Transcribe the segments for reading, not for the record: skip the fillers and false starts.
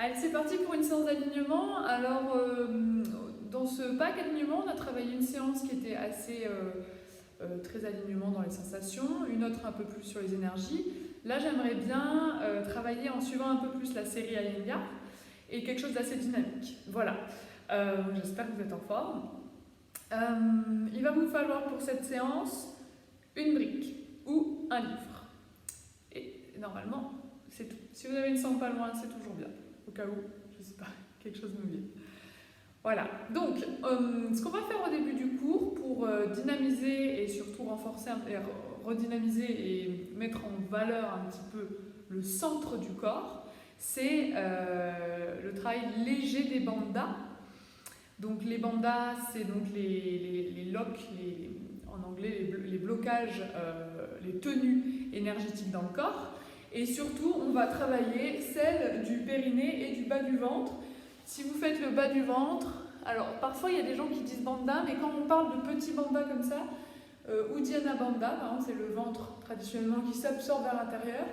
Allez, c'est parti pour une séance d'alignement. Alors, dans ce pack alignement, on a travaillé une séance qui était assez très alignement dans les sensations, une autre un peu plus sur les énergies. Là, j'aimerais bien travailler en suivant un peu plus la série Iyengar et quelque chose d'assez dynamique. Voilà. J'espère que vous êtes en forme. Il va vous falloir pour cette séance une brique ou un livre. Et normalement, c'est tout. Si vous avez une sangle pas loin, c'est toujours bien. Au cas où, je ne sais pas, quelque chose nous vient. Voilà. Donc, ce qu'on va faire au début du cours pour dynamiser et surtout renforcer, redynamiser et mettre en valeur un petit peu le centre du corps, c'est le travail léger des bandhas. Donc les bandhas, c'est donc les locks, en anglais les blocages, les tenues énergétiques dans le corps. Et surtout, on va travailler celle du périnée et du bas du ventre. Si vous faites le bas du ventre, alors parfois il y a des gens qui disent bandha, mais quand on parle de petits bandhas comme ça, Uddiyana Bandha, par exemple, c'est le ventre traditionnellement qui s'absorbe vers l'intérieur.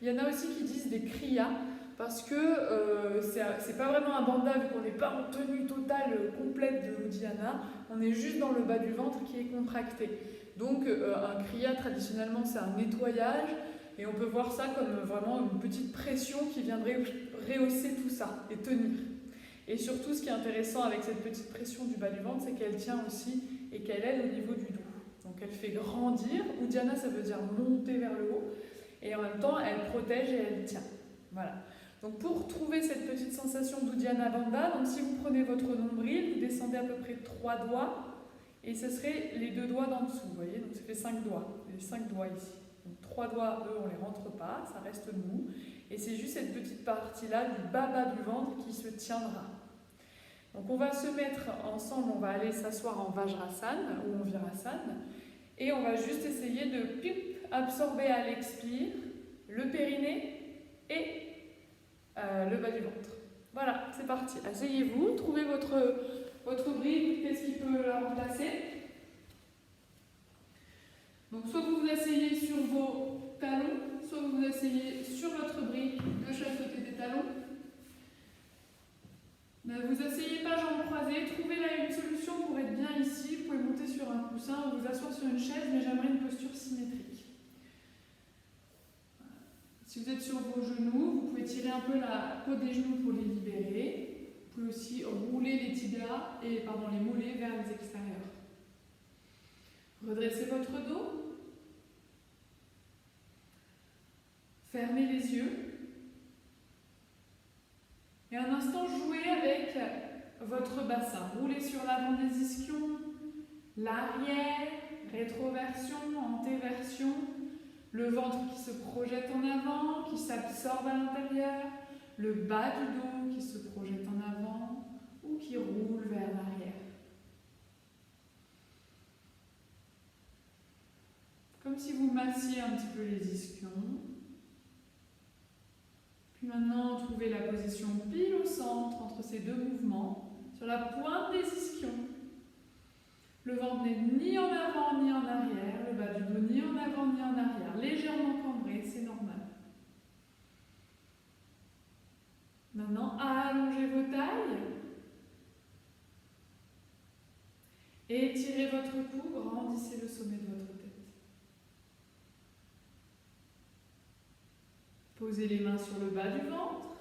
Il y en a aussi qui disent des kriyas, parce que c'est pas vraiment un bandha vu qu'on n'est pas en tenue totale complète de Uddiyana, on est juste dans le bas du ventre qui est contracté. Donc un kriya traditionnellement c'est un nettoyage et on peut voir ça comme vraiment une petite pression qui viendrait rehausser tout ça et tenir. Et surtout ce qui est intéressant avec cette petite pression du bas du ventre, c'est qu'elle tient aussi et qu'elle aide au niveau du dos. Donc elle fait grandir, Uddiyana ça veut dire monter vers le haut, et en même temps elle protège et elle tient. Voilà. Donc pour trouver cette petite sensation d'Uddiyana Bandha, donc si vous prenez votre nombril, vous descendez à peu près 3 doigts, et ce serait les 2 doigts d'en dessous, vous voyez, donc ça fait 5 doigts, les 5 doigts ici. Donc 3 doigts, eux, on les rentre pas, ça reste mou, et c'est juste cette petite partie-là du bas du ventre qui se tiendra. Donc on va se mettre ensemble, on va aller s'asseoir en Vajrasana ou en Virasana, et on va juste essayer de absorber à l'expire le périnée et le bas du ventre. Voilà, c'est parti. Asseyez-vous, trouvez votre brique, qu'est-ce qui peut la remplacer. Donc soit vous vous asseyez sur vos talons, soit vous vous asseyez sur votre brique de chaque côté des talons. Ne vous asseyez pas jambes croisées, trouvez là une solution pour être bien ici. Vous pouvez monter sur un coussin ou vous asseoir sur une chaise, mais j'aimerais une posture symétrique. Si vous êtes sur vos genoux, vous pouvez tirer un peu la peau des genoux pour les libérer. Vous pouvez aussi rouler les tibias et les mollets vers les extérieurs. Redressez votre dos. Fermez les yeux. Et un instant, jouez avec votre bassin. Roulez sur l'avant des ischions, l'arrière, rétroversion, antéversion. Le ventre qui se projette en avant, qui s'absorbe à l'intérieur, le bas du dos qui se projette en avant ou qui roule vers l'arrière. Comme si vous massiez un petit peu les ischions. Puis maintenant, trouvez la position pile au centre entre ces deux mouvements, sur la pointe des ischions. Le ventre n'est ni en avant ni en arrière, le bas du dos ni en avant ni en arrière, légèrement cambré, c'est normal. Maintenant, allongez vos tailles et étirez votre cou, grandissez le sommet de votre tête. Posez les mains sur le bas du ventre,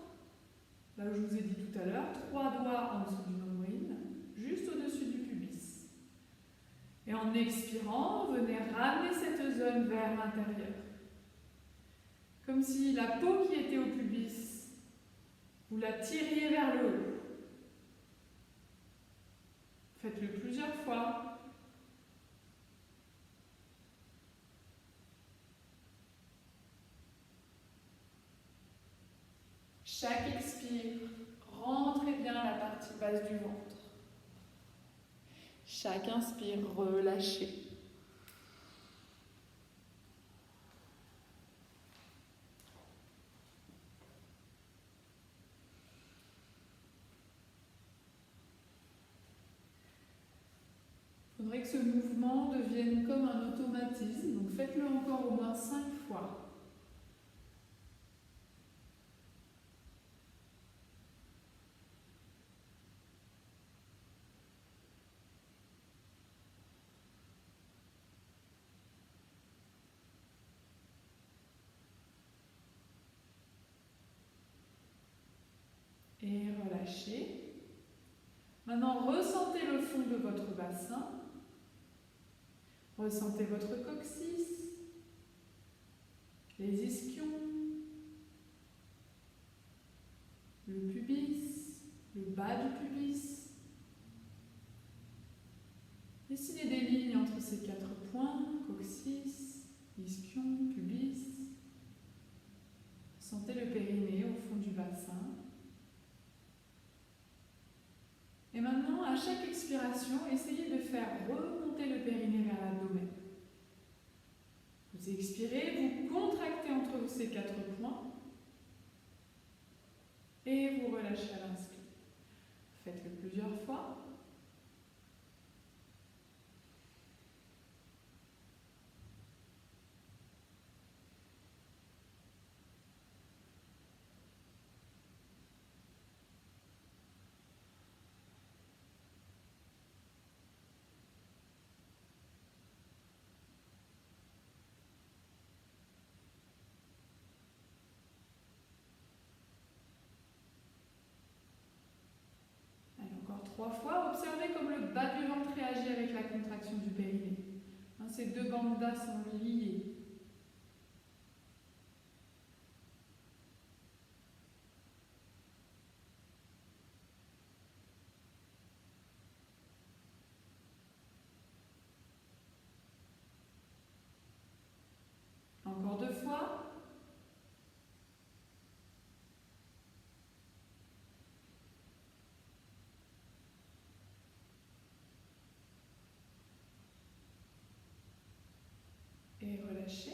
là où je vous ai dit tout à l'heure, 3 doigts en dessous du nombril, juste au-dessus du pubis. Et en expirant, venez ramener cette zone vers l'intérieur. Comme si la peau qui était au pubis, vous la tiriez vers le haut. Faites-le plusieurs fois. Chaque expire, rentrez bien la partie basse du ventre. Chaque inspire, relâchez. Il faudrait que ce mouvement devienne comme un automatisme, donc faites-le encore au moins 5 fois. Et relâchez. Maintenant, ressentez le fond de votre bassin. Ressentez votre coccyx, les ischions, le pubis, le bas du pubis. Dessinez des lignes entre ces 4 points, coccyx, ischion, pubis. Sentez le périnée au fond du bassin. Et maintenant, à chaque expiration, essayez de faire remonter le périnée vers l'abdomen. Vous expirez, vous contractez entre ces 4 points et vous relâchez à l'inspire. Faites-le plusieurs fois. Encore 3 fois, observez comme le bas du ventre réagit avec la contraction du périnée. Ces 2 bandes d'as sont liées. Encore 2 fois. Et relâchez.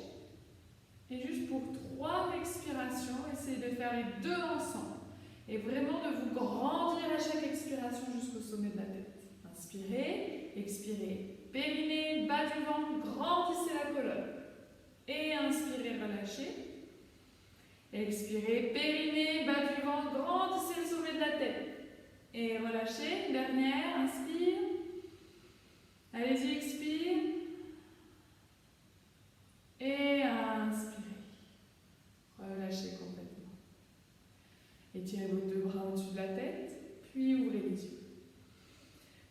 Et juste pour 3 expirations, essayez de faire les 2 ensemble. Et vraiment de vous grandir à chaque expiration jusqu'au sommet de la tête. Inspirez, expirez. Périnée, bas du ventre, grandissez la colonne. Et inspirez, relâchez. Expirez, périnée, bas du ventre, grandissez le sommet de la tête. Et relâchez. Dernière, inspire. Allez-y, expire. Et inspirez. Relâchez complètement. Étirez vos 2 bras au-dessus de la tête, puis ouvrez les yeux.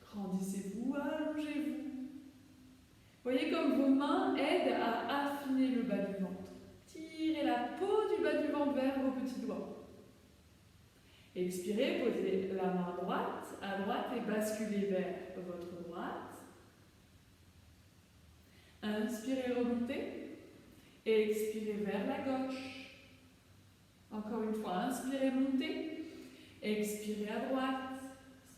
Grandissez-vous, allongez-vous. Voyez comme vos mains aident à affiner le bas du ventre. Tirez la peau du bas du ventre vers vos petits doigts. Expirez, posez la main à droite et basculez vers votre droite. Inspirez, remontez. Et expirez vers la gauche. Encore une fois, inspirez, montez. Expirez à droite.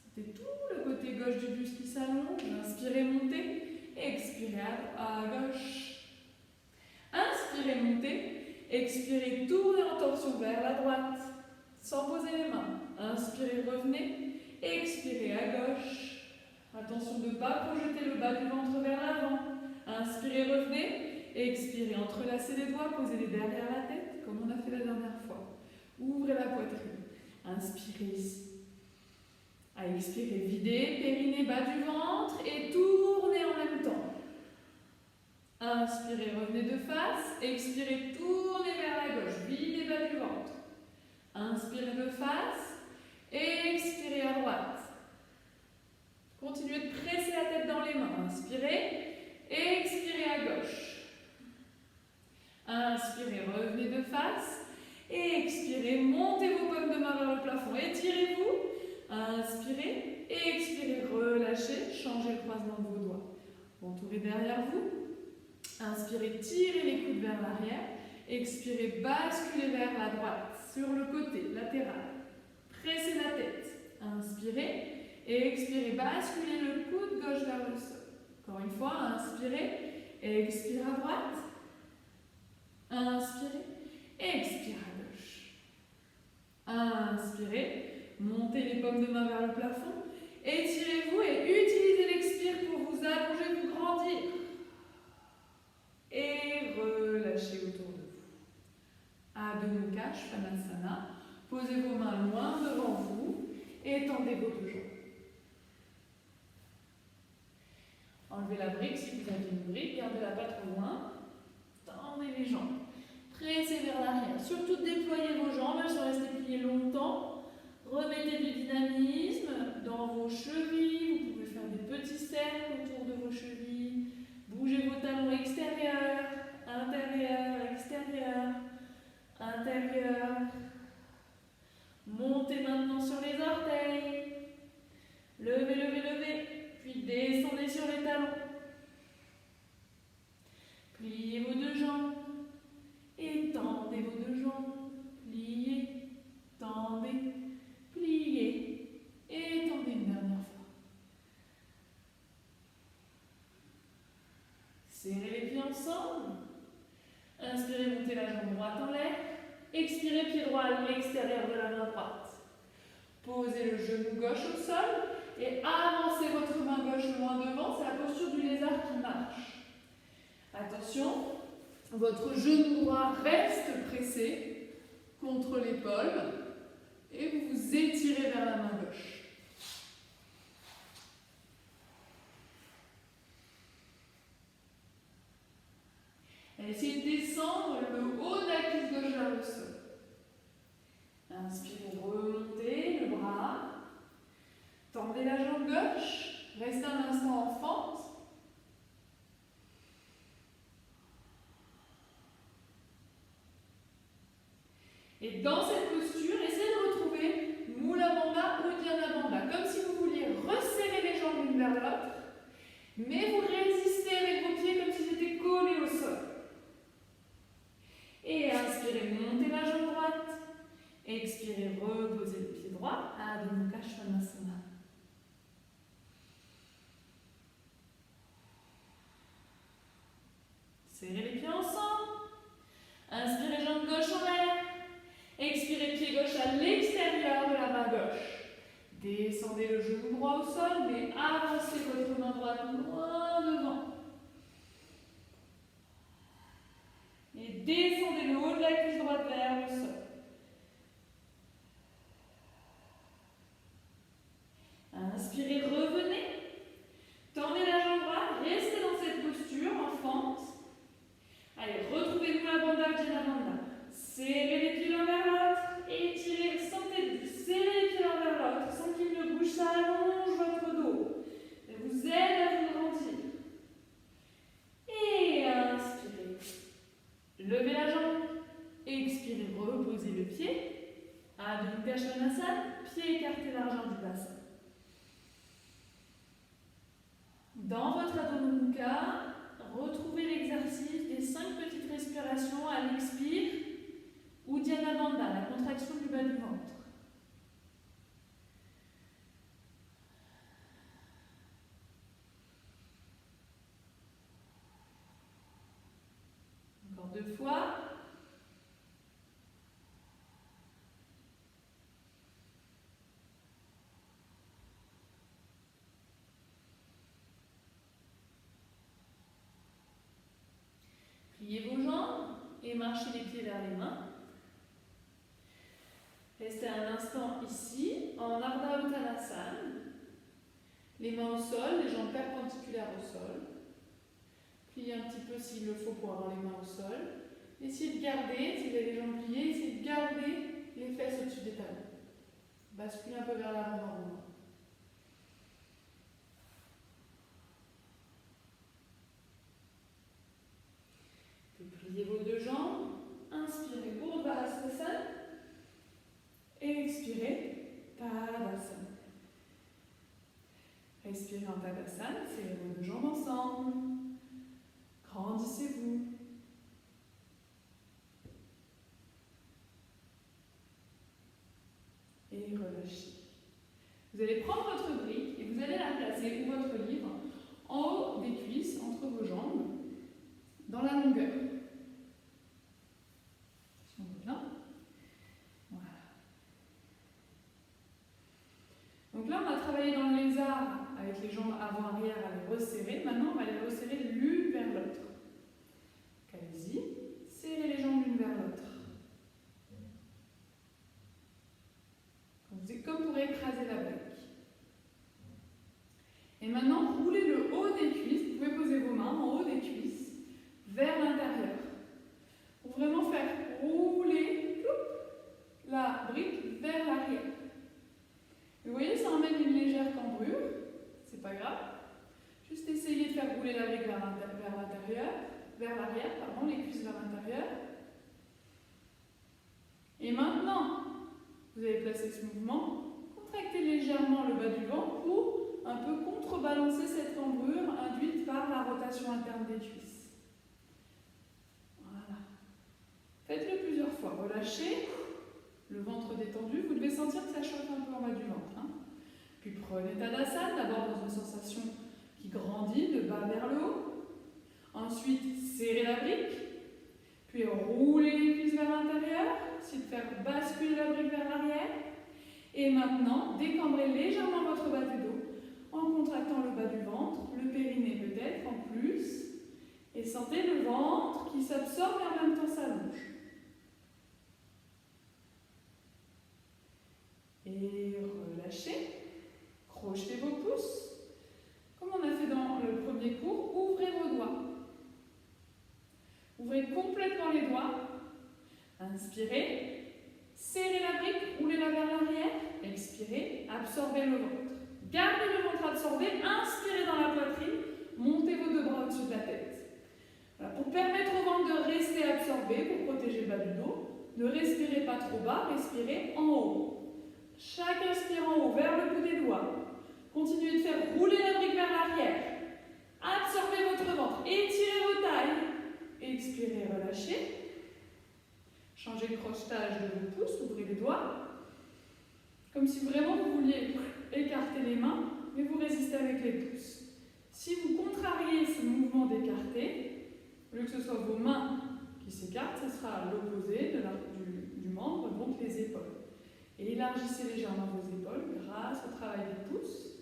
C'était tout le côté gauche du buste qui s'allonge. Inspirez, montez. Expirez à gauche. Inspirez, montez. Expirez, tournez en torsion vers la droite. Sans poser les mains. Inspirez, revenez. Expirez à gauche. Attention de ne pas projeter le bas du ventre vers l'avant. Inspirez, revenez. Expirez, entrelacez les doigts, posez-les derrière la tête, comme on a fait la dernière fois. Ouvrez la poitrine. Inspirez ici. À expirer, videz, périnée, bas du ventre et tournez en même temps. Inspirez, revenez de face. Expirez, tournez vers la gauche. Videz, bas du ventre. Inspirez de face. Et expirez à droite. Continuez de presser la tête dans les mains. Inspirez. Et expirez à gauche. Inspirez, revenez de face. Et expirez, montez vos paumes de main vers le plafond. Étirez-vous. Inspirez. Et expirez, relâchez. Changez le croisement de vos doigts. Entourez derrière vous. Inspirez, tirez les coudes vers l'arrière. Expirez, basculez vers la droite. Sur le côté latéral. Pressez la tête. Inspirez. Et expirez, basculez le coude gauche vers le sol. Encore une fois, inspirez. Et expirez à droite. Inspirez. Et expirez à gauche. Inspirez. Montez les paumes de main vers le plafond. Étirez-vous et utilisez l'expire pour vous allonger, vous grandir. Et relâchez autour de vous. Adho Mukha Svanasana. Posez vos mains loin devant vous et tendez vos 2 jambes. Enlevez la brique si vous avez une brique, gardez-la pas trop loin. Tendez les jambes. Pressez vers l'arrière. Surtout déployez vos jambes, elles sont restées pliées longtemps. Remettez du dynamisme dans vos chevilles. Vous pouvez faire des petits cercles autour de vos chevilles. Bougez vos talons extérieurs, intérieurs, extérieurs, intérieurs. Montez maintenant sur les orteils. Levez, levez, levez. Puis descendez sur les talons. Pliez vos deux jambes. Étendez vos deux jambes. Pliez, tendez, pliez. Étendez une dernière fois. Serrez les pieds ensemble. Inspirez, montez la jambe droite en l'air. Expirez, pied droit à l'extérieur de la main droite. Posez le genou gauche au sol et avancez votre main gauche loin devant. C'est la posture du lézard qui marche. Attention, votre genou droit reste pressé contre l'épaule et vous vous étirez vers la main gauche. Essayez de descendre le haut de la cuisse gauche vers le sol. Inspirez, remontez le bras. Tendez la jambe gauche. Restez un instant en fente. Et dans cette posture, essayez de retrouver Mula Bandha ou Dhyana Bandha, comme si vous vouliez resserrer les jambes l'une vers l'autre, mais vous résistez avec vos pieds comme s'ils étaient collés au sol. Et inspirez, montez la jambe droite. Expirez, reposez le pied droit. Adho Mukha Svanasana. Serrez les pieds ensemble. Inspirez, jambe gauche en l'air. Expirez, pied gauche à l'extérieur de la main gauche. Descendez le genou droit au sol, mais avancez votre main droite loin devant. Et descendez le haut de la cuisse droite vers le sol. Inspirez, revenez. Tendez la jambe droite, restez dans cette posture en fente. Allez, retrouvez Mula Bandha, Dhyana Bandha. Serrez les pieds l'un vers l'autre. Étirez, sentez, serrez les pieds l'un vers l'autre sans qu'ils ne bougent, ça allonge votre dos. Ça vous aide à vous grandir. Et inspirez. Levez la jambe. Expirez, reposez le pied. Adho Mukha Svanasana, pied écarté largeur du bassin. Dans votre Adho Mukha, retrouvez l'exercice des 5 petites respirations à l'expire ou Dhyana Bandha, la contraction du bas du ventre. Encore 2 fois. Pliez vos jambes et marchez les pieds vers les mains. Restez un instant ici, en Ardha Uttanasana. Les mains au sol, les jambes perpendiculaires au sol. Pliez un petit peu s'il le faut pour avoir les mains au sol. Essayez de garder, si vous avez les jambes pliées, essayez de garder les fesses au-dessus des talons. Basculez un peu vers l'avant dans vos mains. Pliez vos deux jambes. Inspirez, Urdhva-Hastasana. Et expirez, Tadasana. Respirez en Tadasana, serrez vos deux jambes ensemble. Grandissez-vous. Et relâchez. Vous allez prendre votre brique et vous allez la placer, ou votre livre, en haut des cuisses, entre vos jambes, dans la longueur. Si on veut bien. Voilà. Donc là, on a travaillé dans le lézard avec les jambes avant-arrière à les resserrer. Maintenant, on va les resserrer l'une vers l'autre. Allez-y, serrez les jambes l'une vers l'autre. C'est comme pour écraser la brique. Et maintenant, roulez le haut des cuisses. Vous pouvez poser vos mains en haut des cuisses vers l'intérieur. Pour vraiment faire rouler la brique vers l'arrière. l'intérieur, vers l'arrière, pardon, les cuisses vers l'intérieur. Et maintenant, vous avez placé ce mouvement, contractez légèrement le bas du ventre pour un peu contrebalancer cette cambrure induite par la rotation interne des cuisses. Voilà. Faites-le plusieurs fois. Relâchez, le ventre détendu. Vous devez sentir que ça chauffe un peu en bas du ventre. Puis prenez Tadasana, d'abord dans une sensation qui grandit de bas vers le haut. Ensuite, serrez la brique. Puis roulez les cuisses vers l'intérieur, c'est de faire basculer la brique vers l'arrière. Et maintenant, décambrez légèrement votre bas du dos en contractant le bas du ventre, le périnée peut-être en plus. Et sentez le ventre qui s'absorbe et en même temps s'allonge. Et relâchez. Crochetez vos pouces. Comme on a fait dans le premier cours, ouvrez vos doigts. Ouvrez complètement les doigts. Inspirez. Serrez la brique, roulez-la vers l'arrière. Expirez. Absorbez le ventre. Gardez le ventre absorbé. Inspirez dans la poitrine. Montez vos deux bras au-dessus de la tête. Voilà. Pour permettre au ventre de rester absorbé, pour protéger le bas du dos, ne respirez pas trop bas, respirez en haut. Chaque inspire en haut, vers le bout des doigts. Continuez de faire rouler la brique vers l'arrière. Absorbez votre ventre. Étirez vos tailles. Expirez, relâchez. Changez le crochetage de vos pouces, ouvrez les doigts. Comme si vraiment vous vouliez écarter les mains, mais vous résistez avec les pouces. Si vous contrariez ce mouvement d'écarter, au lieu que ce soit vos mains qui s'écartent, ce sera l'opposé du membre, donc les épaules. Et élargissez légèrement vos épaules grâce au travail des pouces.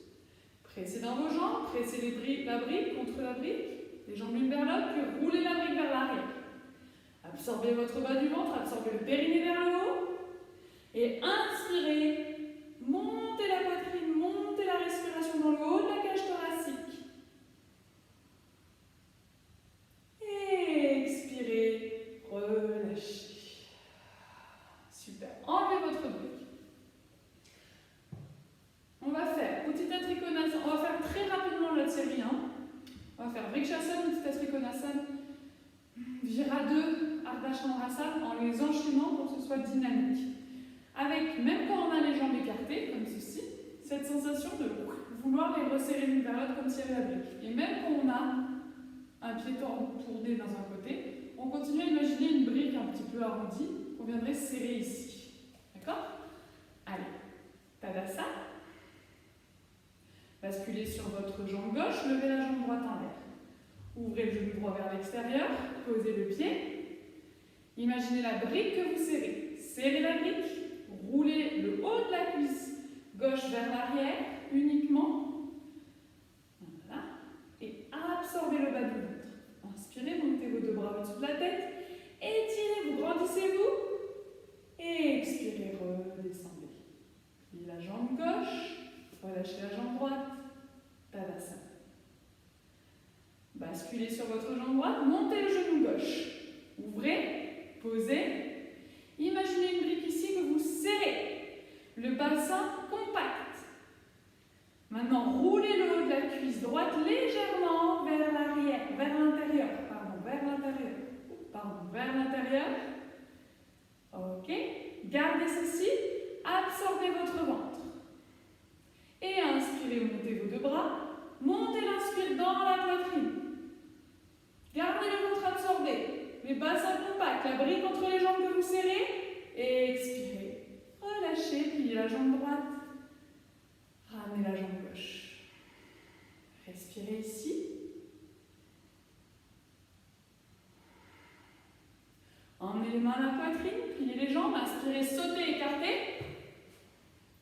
Pressez dans vos jambes, pressez la brique contre la brique, les jambes l'une vers l'autre, puis roulez la brique vers l'arrière. Absorbez votre bas du ventre, absorbez le périnée vers le haut. Et inspirez, montez la poitrine, montez la respiration dans le haut de la cage thoracique. Et expirez, relâchez. Super. Enlevez votre brique. On va faire Uttita Trikonasana. On va faire très rapidement notre série 1. On va faire Vrikshasana, Uttita Trikonasana, Vira 2, Ardha Chandrasana en les enchaînant pour que ce soit dynamique. Avec, même quand on a les jambes écartées, comme ceci, cette sensation de vouloir les resserrer l'une vers l'autre comme s'il y avait la brique. Et même quand on a un pied tourné dans un côté, on continue à imaginer une brique un petit peu arrondie qu'on viendrait serrer ici. D'accord? Allez, Tadasana. Basculez sur votre jambe gauche, levez la jambe droite en l'air. Ouvrez le genou droit vers l'extérieur, posez le pied. Imaginez la brique que vous serrez. Serrez la brique, roulez le haut de la cuisse gauche vers l'arrière uniquement. Voilà. Et absorbez le bas du ventre. Inspirez, montez vos deux bras au-dessus de la tête. Étirez-vous, grandissez-vous. Et expirez, redescendez. Pliez la jambe gauche. Relâchez la jambe droite, Tadasana. Basculez sur votre jambe droite, montez le genou gauche. Ouvrez, posez. Imaginez une brique ici que vous serrez. Le bassin compact. Maintenant, roulez le haut de la cuisse droite légèrement vers l'arrière, vers l'intérieur. Vers l'intérieur. Ok. Gardez ceci. Absorbez votre ventre. Et inspirez, montez vos deux bras. Montez l'inspire dans la poitrine. Gardez le ventre absorbé. Les bassins compacts, la brique entre les jambes que vous serrez. Et expirez. Relâchez, pliez la jambe droite. Ramenez la jambe gauche. Respirez ici. Emmenez les mains à la poitrine, pliez les jambes, inspirez, sautez, écartez.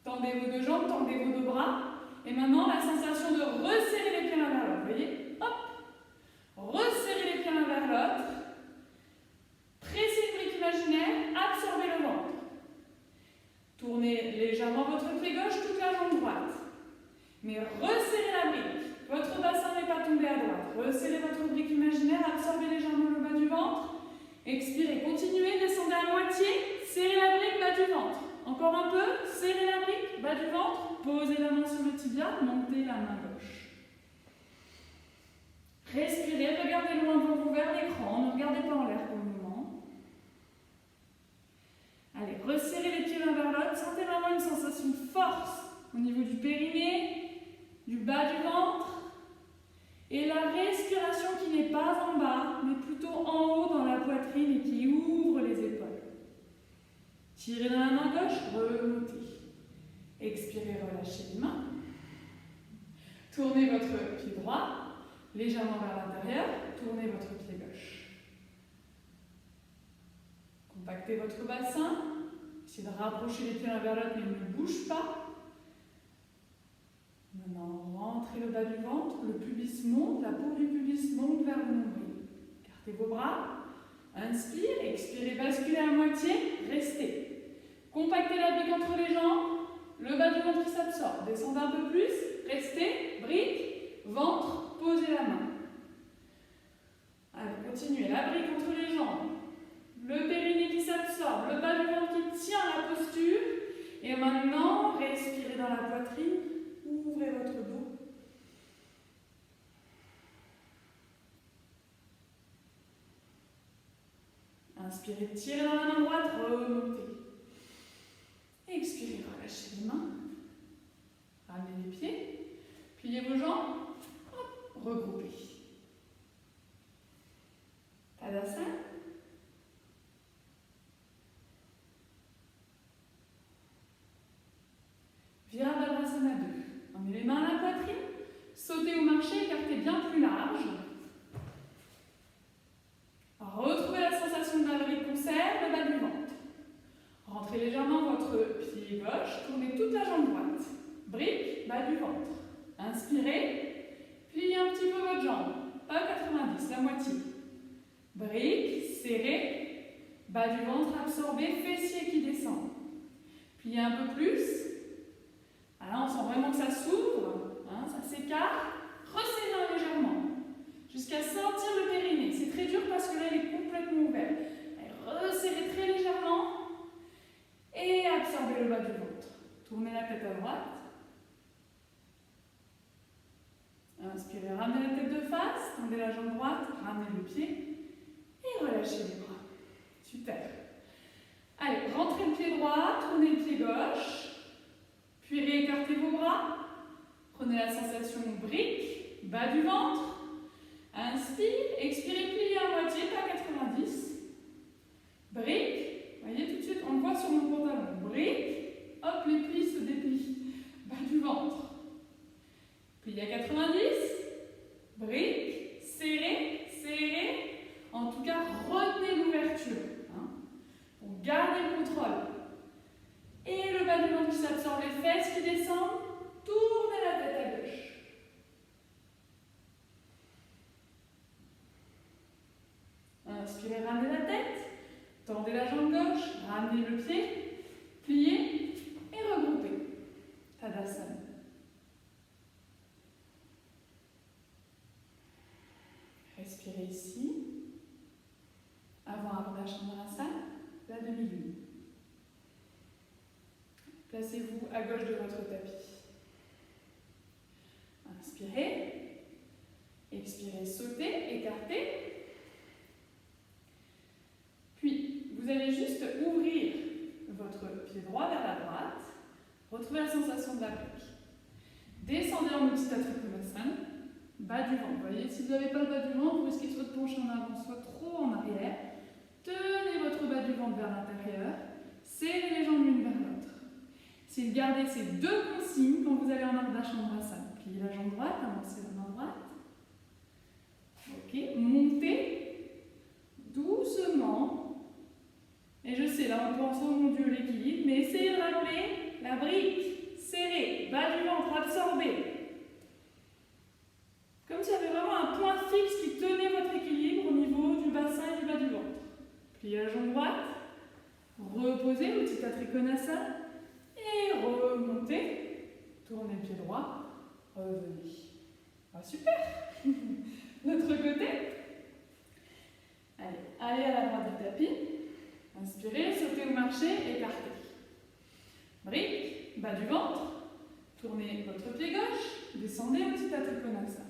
Tendez vos deux jambes, tendez vos deux bras. Et maintenant, la sensation de resserrer les pieds l'un vers l'autre. Vous voyez? Hop! Resserrez les pieds l'un vers l'autre. Pressez une brique imaginaire, absorbez le ventre. Tournez légèrement votre pied gauche, toute la jambe droite. Mais resserrez la brique. Votre bassin n'est pas tombé à droite. Resserrez votre brique imaginaire, absorbez légèrement le bas du ventre. Expirez, continuez, descendez à moitié. Serrez la brique, bas du ventre. Encore un peu, serrez la brique, bas du ventre, posez la main sur le tibia, montez la main gauche. Respirez, regardez loin devant vous vers l'écran, ne regardez pas en l'air pour le moment. Allez, resserrez les pieds l'un vers l'autre, sentez vraiment une sensation de force au niveau du périnée, du bas du ventre, et la respiration qui n'est pas en bas, mais plutôt en haut dans la poitrine et qui ouvre les épaules. Tirez dans la main gauche, remontez. Expirez, relâchez les mains. Tournez votre pied droit légèrement vers l'intérieur, tournez votre pied gauche. Compactez votre bassin, essayez de rapprocher les pieds l'un vers l'autre, mais ne bouge pas. Maintenant, rentrez le bas du ventre, le pubis monte, la peau du pubis monte vers le nombril. Écartez vos bras, inspire, expirez, basculez à moitié, restez. Compactez la brique entre les jambes, le bas du ventre qui s'absorbe, descendez un peu plus, restez, brique, ventre, posez la main. Allez, continuez, la brique entre les jambes, le périnée qui s'absorbe, le bas du ventre qui tient la posture, et maintenant, respirez dans la poitrine, ouvrez votre dos. Inspirez, tirez dans la main droite, remontez. Expirez, relâchez les mains. Ramenez les pieds. Pliez vos jambes. Hop, regroupez. Tadasana. Virabhadrasana 2. Emmenez les mains à la poitrine. Sautez ou marchez, écartez bien plus large. Retrouvez la sensation de la brique, conserve le bas du ventre. Rentrez légèrement votre pied gauche, tournez toute la jambe droite. Brique, bas du ventre. Inspirez, pliez un petit peu votre jambe, pas 90, la moitié. Brique, serrez, bas du ventre absorbé, fessiers qui descendent. Pliez un peu plus. Là, on sent vraiment que ça s'ouvre, hein, ça s'écarte. Resserrez légèrement, jusqu'à sentir le périnée. C'est très dur parce que là, il est complètement ouvert. Resserrez très légèrement et absorbez le bas du ventre. Tournez la tête à droite. Inspirez, ramenez la tête de face, tendez la jambe droite, ramenez le pied et relâchez les bras. Super. Allez, rentrez le pied droit, tournez le pied gauche, puis réécartez vos bras. Prenez la sensation brique, bas du ventre. Inspire, expirez, pliez à moitié, pas 90. Brique, voyez tout de suite, on le voit sur mon pantalon. Brique, hop, les plis se déplient. Bas du ventre. Pliez à 90. Brique, serrez, serrez. En tout cas, retenez l'ouverture. Hein, pour garder le contrôle. Et le bas du ventre qui s'absorbe, les fesses qui descendent. Tournez la tête à gauche. Inspirez, ramenez la tête. Tendez la jambe gauche, ramenez le pied, pliez et regroupez. Tadasana. Respirez ici. Avant Ardha Chandrasana, la demi-lune. Placez-vous à gauche de votre tapis. Inspirez. Expirez, sautez, écartez. Puis, vous allez juste ouvrir votre pied droit vers la droite. Retrouvez la sensation de la brique. Descendez en Utthita Trikonasana. Bas du ventre. Vous voyez, si vous n'avez pas le bas du ventre, vous risquez soit de pencher en avant, soit trop en arrière. Tenez votre bas du ventre vers l'intérieur. Serrez les jambes l'une vers l'autre. Essayez de garder ces deux consignes quand vous allez en Ardha Chandrasana. Pliez la jambe droite, avancez la main droite. Ok, montez doucement. Et je sais, là on pense, oh mon Dieu, l'équilibre, mais essayez de rappeler la brique serrée, bas du ventre absorbé. Comme s'il y avait vraiment un point fixe qui tenait votre équilibre au niveau du bassin et du bas du ventre. Pliez la jambe droite, reposez, Utthita Trikonasana, et remontez, tournez le pied droit, revenez. Ah, super. L'autre côté. Allez à la droite du tapis. Inspirez, sautez ou marchez, écartez. Brique, bas du ventre. Tournez votre pied gauche, descendez Utthita Trikonasana.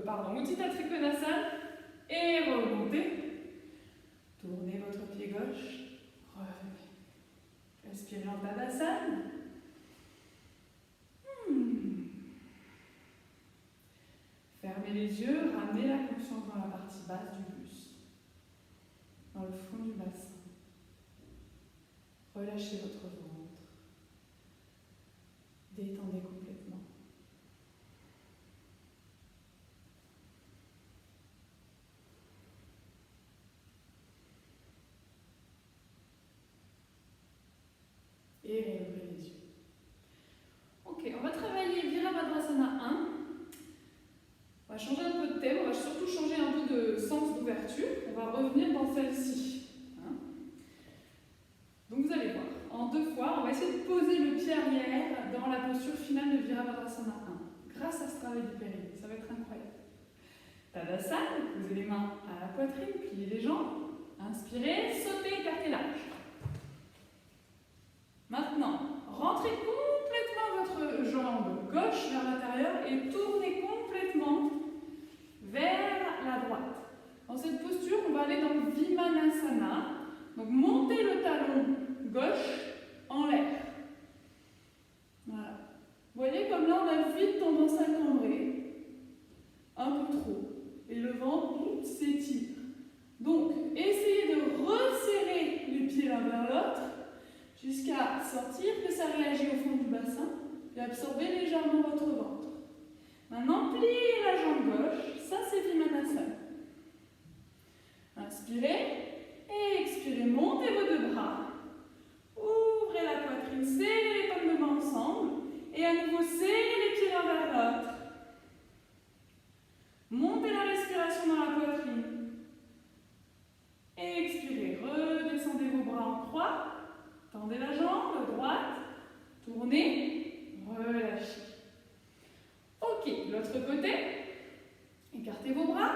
Utthita Trikonasana et remontez. Tournez votre pied gauche, revenez. Respirez en Tadasana. Fermez les yeux, ramenez la conscience dans la partie basse du buste, dans le fond du bassin. Relâchez votre ventre. Détendez complètement. Et réouvrez les yeux. Ok, on va travailler Virabhadrasana 1. On va changer un peu de thème, on va surtout changer un peu de sens d'ouverture. On va revenir dans celle-ci. Donc vous allez voir, en 2 fois, on va essayer de poser le pied arrière dans la posture finale de Virabhadrasana 1. Grâce à ce travail du périnée, ça va être incroyable. Tadasana, posez les mains à la poitrine, pliez les jambes. Inspirez, sautez, écartez large. Maintenant, rentrez complètement votre jambe gauche vers l'intérieur et tournez complètement vers la droite. Dans cette posture, on va aller dans le Vimanasana. Donc, montez le talon gauche en l'air. Voilà. Vous voyez, comme là, on a vite tendance à cambrer. Un peu trop. Et le ventre s'étire. Donc, essayez de resserrer les pieds l'un vers l'autre jusqu'à sentir que ça réagit au fond du bassin et absorber légèrement votre ventre. Maintenant, pliez la jambe gauche. Ça, c'est Vimanasana. Inspirez. Et expirez, montez vos 2 bras, ouvrez la poitrine, serrez les paumes de main ensemble, et à nouveau serrez les pieds l'un vers l'autre. Montez la respiration dans la poitrine. Et expirez, redescendez vos bras en croix, tendez la jambe droite, tournez, relâchez. Ok, l'autre côté, écartez vos bras,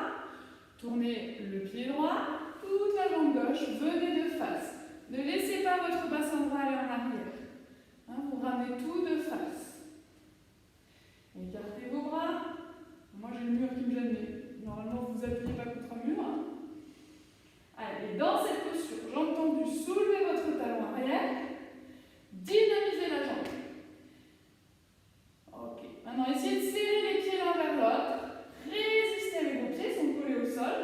tournez le pied droit, toute la jambe gauche, venez de face. Ne laissez pas votre bassin droit aller en arrière. Vous ramenez tout de face. Écartez vos bras. Moi j'ai le mur qui me gêne, mais normalement vous appuyez pas contre un mur. Allez, dans cette posture, jambe tendue, soulevez votre talon arrière. Dynamisez la jambe. Ok, maintenant essayez de serrer les pieds l'un vers l'autre. Résistez avec vos pieds, sont collés au sol.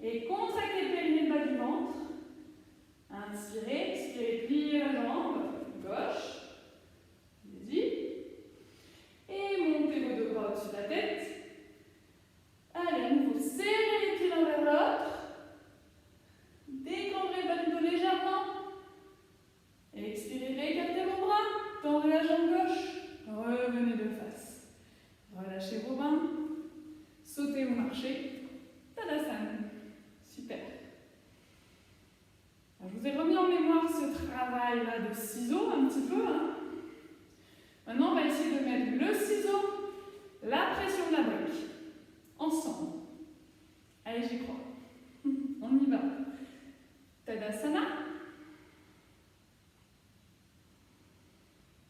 Et contractez le périnée bas du ventre. Inspirez, expirez, pliez la jambe gauche. Allez-y. Et montez vos 2 bras au-dessus de la tête. Allez, à nouveau, serrez les pieds l'un vers l'autre. Décambrez le bas du dos légèrement. Expirez, réécartez vos bras. Tendez la jambe gauche. Revenez de face. Relâchez vos mains. Sautez ou marchez. Tadasana. Super. Alors, je vous ai remis en mémoire ce travail-là de ciseaux un petit peu. Maintenant, on va essayer de mettre le ciseau, la pression de la brique, ensemble. Allez, j'y crois. On y va. Tadasana.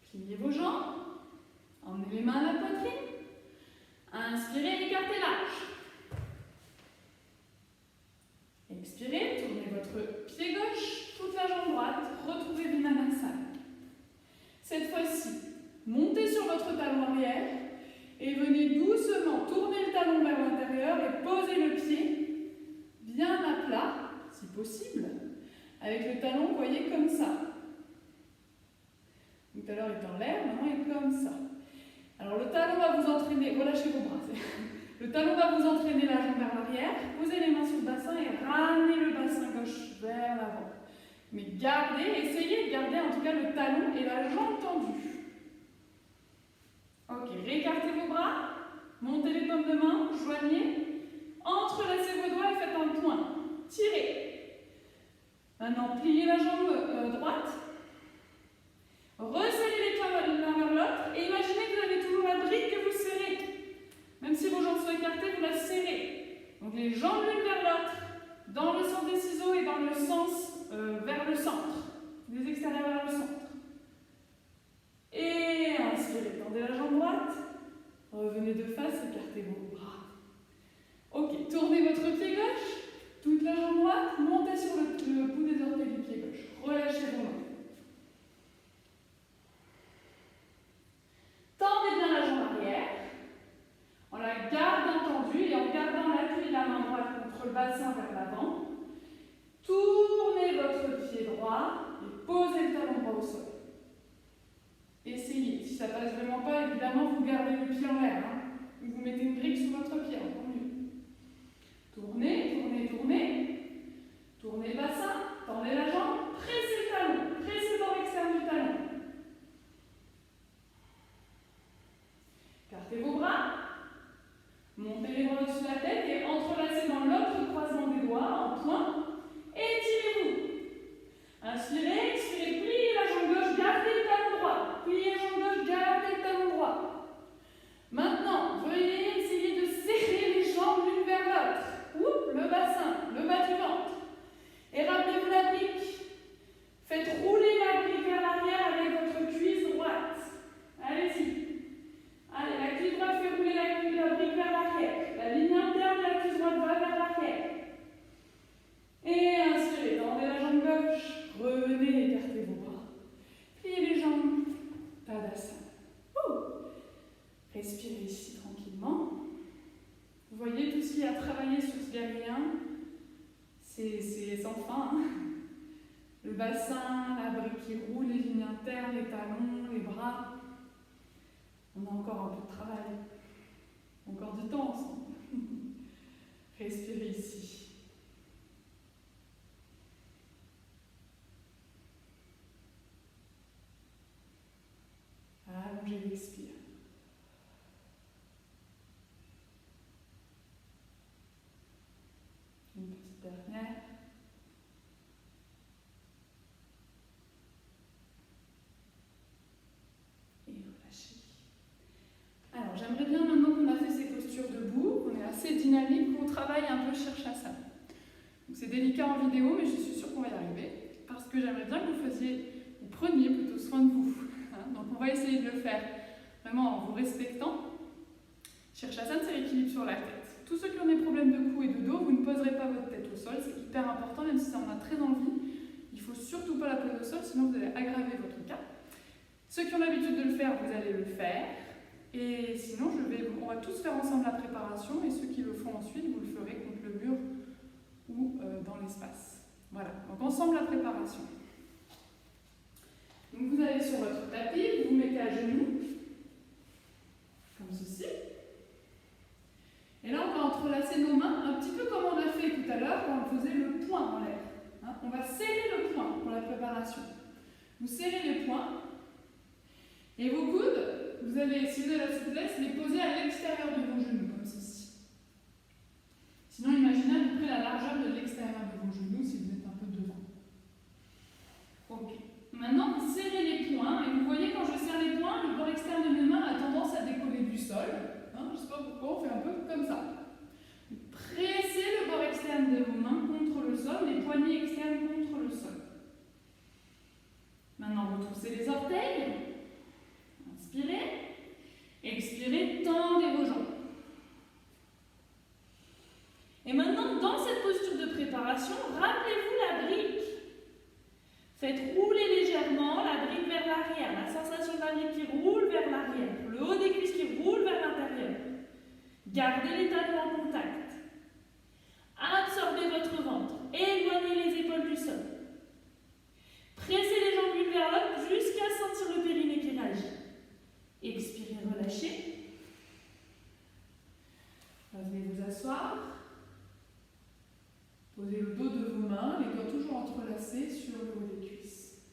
Pliez vos jambes. Emmenez les mains à la poitrine. Inspirez, écartez large. Expirez, tournez votre pied gauche, toute la jambe droite, retrouvez Vimanasana. Cette fois-ci, montez sur votre talon arrière et venez doucement tourner le talon vers l'intérieur et posez le pied bien à plat, si possible, avec le talon, vous voyez, comme ça. Donc, tout à l'heure, il était en l'air, maintenant, il est comme ça. Alors, le talon va vous entraîner, relâchez vos bras. Le talon va vous entraîner la jambe vers l'arrière, posez les mains sur le bassin et ramenez le bassin gauche vers l'avant. Mais gardez, essayez de garder en tout cas le talon et la jambe tendue. Ok, réécartez vos bras, montez les paumes de main, joignez, entrelacez vos doigts et faites un point. Tirez. Maintenant, pliez la jambe droite. Resserrez les pieds l'un vers l'autre et imaginez que vous avez toujours la brique que vous serrez. Même si vos jambes sont écartées, vous la serrez. Donc les jambes l'une vers l'autre, dans le sens des ciseaux et dans le sens vers le centre. Les extérieurs vers le centre. Et inspirez, tendez la jambe droite. Revenez de face, écartez vos bras. Ok, tournez votre pied gauche, toute la jambe droite, montez sur le bout des orteils du pied gauche. Relâchez vos mains. Tendez bien la jambe arrière, en la gardant tendue et en gardant l'appui de la main droite contre le bassin vers l'avant. Tournez votre pied droit et posez le talon droit au sol. Essayez. Si ça ne passe vraiment pas, évidemment, vous gardez le pied en l'air. Ou vous mettez une brique sous votre pied, encore mieux. Tournez, tournez, tournez. Tournez le bassin, tendez la jambe, pressez le talon, pressez le bord externe du talon. Écartez vos bras, montez les bras au-dessus de la tête et entrelacez dans l'autre croisement des doigts en point. Étirez-vous. Inspirez, expirez, pliez la jambe gauche, gardez le talon droit. Pliez la jambe gauche, gardez le talon droit. Maintenant, veuillez essayer de serrer les jambes l'une vers l'autre. Oups, le bassin, le bas du ventre. Et rappelez-vous la brique. Faites rouler la brique vers l'arrière avec votre cuisse droite. Allez-y. Allez, la cuisse droite fait rouler la brique vers l'arrière. La ligne interne de la cuisse droite va vers l'arrière. Et inspirez, tendez la jambe gauche. Revenez, écartez vos bras. Pliez les jambes. Tadasana. Respirez ici tranquillement. Vous voyez tout ce qu'il y a à travailler sur ce gardien. C'est sans fin. Le bassin, la brique qui roule, les lignes internes, les talons, les bras. On a encore un peu de travail. Encore du temps ensemble. Respirez ici. Allongez l'expire. Une petite dernière. Et relâchez. Alors, j'aimerais bien maintenant qu'on a fait ces postures debout, qu'on est assez dynamique, qu'on travaille un peu Shirshasana. Donc c'est délicat en vidéo, mais je suis sûre qu'on va y arriver, parce que j'aimerais bien que vous preniez plutôt soin de vous. Donc on va essayer de le faire vraiment en vous respectant. Shirshasana, c'est l'équilibre sur la tête. Tous ceux qui ont des problèmes de cou et de dos, vous ne poserez pas votre tête au sol, c'est hyper important, même si ça en a très envie. Il ne faut surtout pas la poser au sol, sinon vous allez aggraver votre cas. Ceux qui ont l'habitude de le faire, vous allez le faire. Et sinon, on va tous faire ensemble la préparation, et ceux qui le font ensuite, vous le ferez contre le mur ou dans l'espace. Voilà, donc ensemble la préparation. Donc vous allez sur votre tapis, vous vous mettez à genoux, comme ceci. Et là, on va entrelacer nos mains, un petit peu comme on a fait tout à l'heure quand on faisait le poing en l'air. On va serrer le poing pour la préparation. Vous serrez les poings, et vos coudes, vous allez, si vous avez la souplesse, les poser à l'extérieur de vos genoux, comme ceci. Sinon, imaginez à peu près la largeur de l'extérieur de vos genoux si vous êtes un peu devant. Ok. Maintenant, vous serrez les poings, et vous voyez quand je serre les poings, le bord externe de mes mains a tendance à décoller du sol. Je ne sais pas pourquoi, on fait un peu comme ça. Pressez le bord externe de vos mains contre le sol, les poignets externes contre le sol. Maintenant, retroussez les orteils. Inspirez. Expirez, tendez vos jambes. Et maintenant, dans cette posture de préparation, rappelez-vous la brique. Faites rouler légèrement la brique vers l'arrière, la sensation de la brique qui roule vers l'arrière, le haut des cuisses qui roule vers l'intérieur. Gardez les talons en contact. Absorbez votre ventre, éloignez les épaules du sol. Pressez les jambes l'une vers l'autre jusqu'à sentir le périnée qui réagit. Expirez, relâchez. Revenez vous asseoir. Posez le dos de vos mains, les doigts toujours entrelacés sur le haut des cuisses.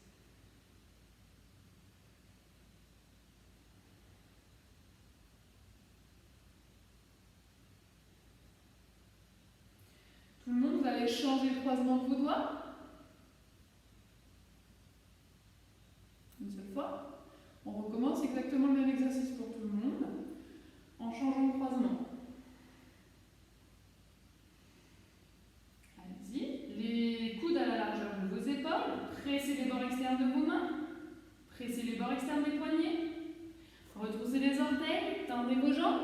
Tout le monde, vous allez changer le croisement de vos doigts. Une seule fois. On recommence exactement le même exercice pour tout le monde, en changeant le croisement. Les coudes à la largeur de vos épaules, pressez les bords externes de vos mains, pressez les bords externes des poignets, retroussez les orteils, tendez vos jambes.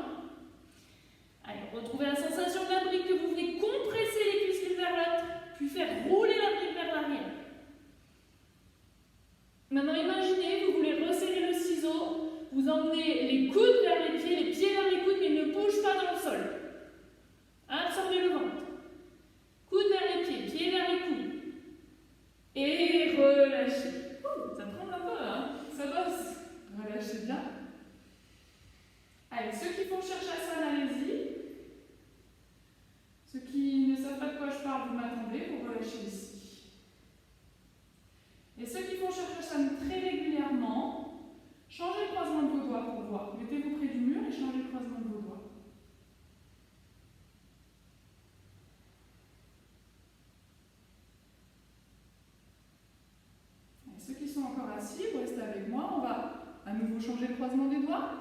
assis, vous restez avec moi, on va à nouveau changer le croisement des doigts.